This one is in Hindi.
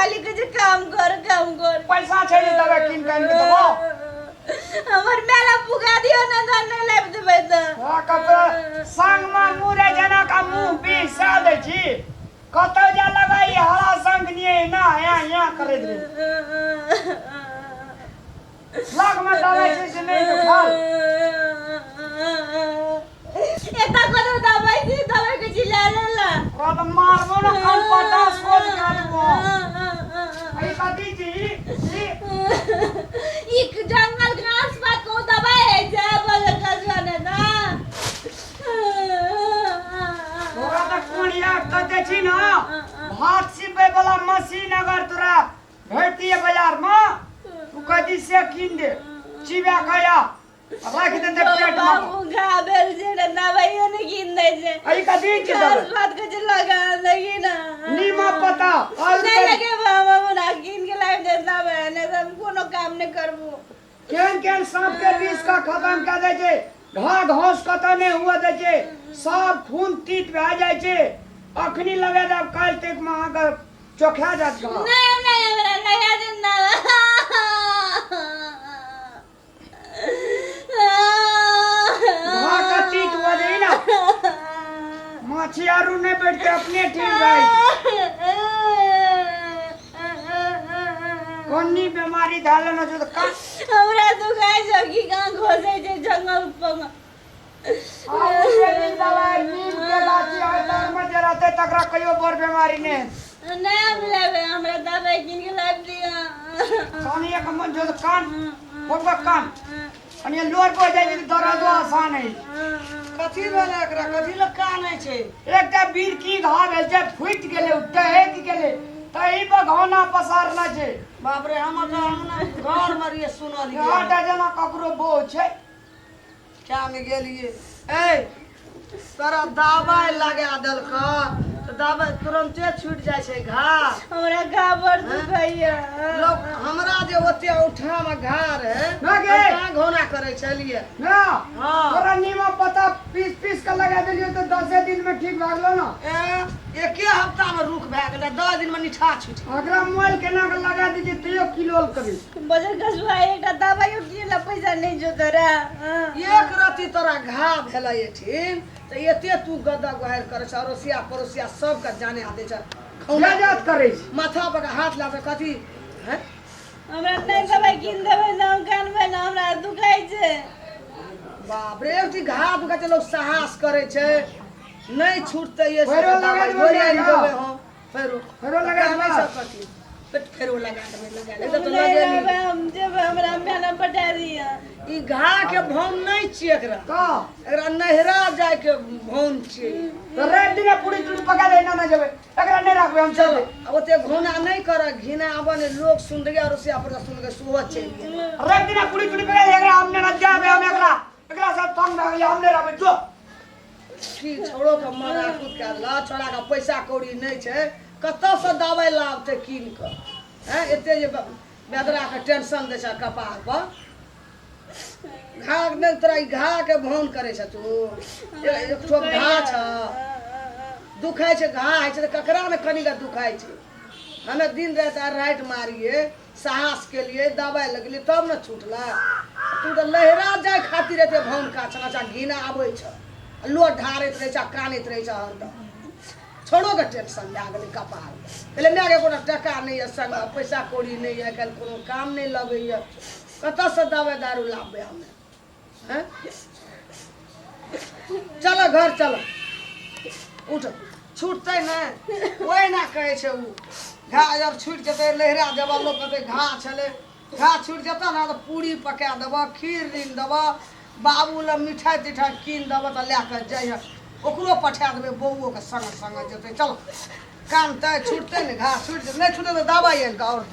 खाली कुछ काम कर पैसा छै दवा किन कान के देबो हमर मेला पुगा दियो ना धन नहीं लाब देबै त हां कपड़ा संग में मुरे जना का मुंह पीसा दे छी कत जा लगाई हरा संग निये ना या करे दे लाग में दवा छै से नहीं तो खा एता कोनो दवाई छी दवाई के चिल्ला लेला ओ तो मारबो ना कल पटा सोच करबो आई कथी छी एक जंगल घास पात को दवाई है जा बगल का जाने ना तोरा त कोनिया कते छी ना भात सिबे वाला मशीन अगर तोरा भेटिए बाजार में तू कदी से किन दे चिबा खाया राख दे पेट में बाबू गाबेल जे दवाई ने किन दे जे आई कथी छी घास पात के लगा देगी ना नीमा पता नहीं लगे बाबा मुना किन के लाइफ दे दवाई ने हम कोनो काम नहीं करबो केन सांप के विष का खत्म कर दे छे घा घास कत नहीं हुआ दे छे सब खून तीत भे जाय छे अखनी लगे दब काल तक में अगर चोखा जात घा नहीं हमरा लगा देना घा का तीत हुआ दे ना माछी आरू नहीं बैठ के अपने ठीक जाए कोनी बीमारी धाले न जो तो का हमरा दुखाय छ कि गां घोसे छै जंगल पंग दिन दवाई नीम के गाछी है तर में जे रहते तकरा कहियो बर बीमारी ने नहीं लेबे हमरा दवाई किन के लाब दिया कानी एक मन जो कान होगा कान अनि लोर को जाय दर्द आसान है कथी भेल एकरा कथी ल कानै छै एकटा बीर की घा भेल छै फुट गेले टहक गेले तही पर घौना पसारना छै बाप रे हम त हमना घर मरिए सुनलिए घाटा जना ककरो बो छै क्या में गेलिए ए तोरा दवाई लगा देलक तो दवाई तुरंते छूट जाय छै घा हमरा गाबर दुखाइया लोग हमरा जे ओते उठा में घा रहे ना गे घोना करे छलिए ना हां तोरा नीमा पता पीस पीस के लगा देलियो तो 10 दिन में ठीक भ गेलो ना एके हफ्ता में रुक भए गेलै 10 दिन में निठा छूट अगरा मोल केना के लगा दीजिए तैयो किलो करी बजर कसुआ एकटा दवाई किला पैसा नहीं जो तोरा एक रति तोरा घा भेलै एठिन त एते तू गदा गहर करे छ अरोसिया परोसिया सब का जाने आते छ खौलाजात करे छी माथा पर हाथ ला के कथी हैं हमरा नहीं दवाई किन देबै ना कान में ना हमरा दुखाय छै बाप रे एती घा दुखा त लोग साहस करे छै नहीं छूटते ये फेरो लगा देबै हां फेरो लगा नहीं देबै सब कथी पेट फेरो लगा देबै तो लगे हम जब हमरा मेला पटा दिया ई घा के भौन नहीं छिए एकरा का एकरा नहरा जाय के भौन छिए तो रेत दिन पूरी चूड़ी पका देना ना जबे एकरा नहीं रखबे हम चल अब ओते घोना नहीं कर घिना आबने लोग सुन गया और से पर सुन के सोच छै रेत दिन पूरी चूड़ी पका एकरा हमने न जाबे हम एकरा सब तंग भ गेल हमने रहबे जो की छोड़ो के मारा कूद के ला छोड़ा के पैसा कौड़ी नहीं छै कत से दवाई लाबते कीन के हैं एते जे बेदरा के टेंशन दे छ कपार पर घा नहीं तोरा ई घा के भौन करे छ तू एक ठो घा छ दुखाय छै घा है छै ककरा ने कनी का दुखाय छै हमें दिन रात राइट मारिए साहस के लिए दवाई लगली तब न छूटला तू तो लहरा जाय खातिर एते भौन का छना घिना आबै छ लोट ढारैत रहे छ कानैत रहे छ हरदम छोड़ो के टेंशन ला गेलै कपार पहले मेरे कोनो टका नहीं है संग पैसा कौड़ी नहीं है कल कोनो काम नहीं लगे है कत से दवाई दारू लाबे हमें हैं चलो घर चलो उठ छूटते ना ओए ना कहे छै उ घा जब छूट जते लहरा जब लोग कहते घा छले घा छूट जता ना तो पूरी पका देबा खीर रीन देबा बाबू ल मिठाई तिठाई कीन देबा त लेके जाइए ओकरो पठा देबे बउओ के संग संग जते चल काम त छूटते ने घा छूट नहीं छूटे तो दवाई है और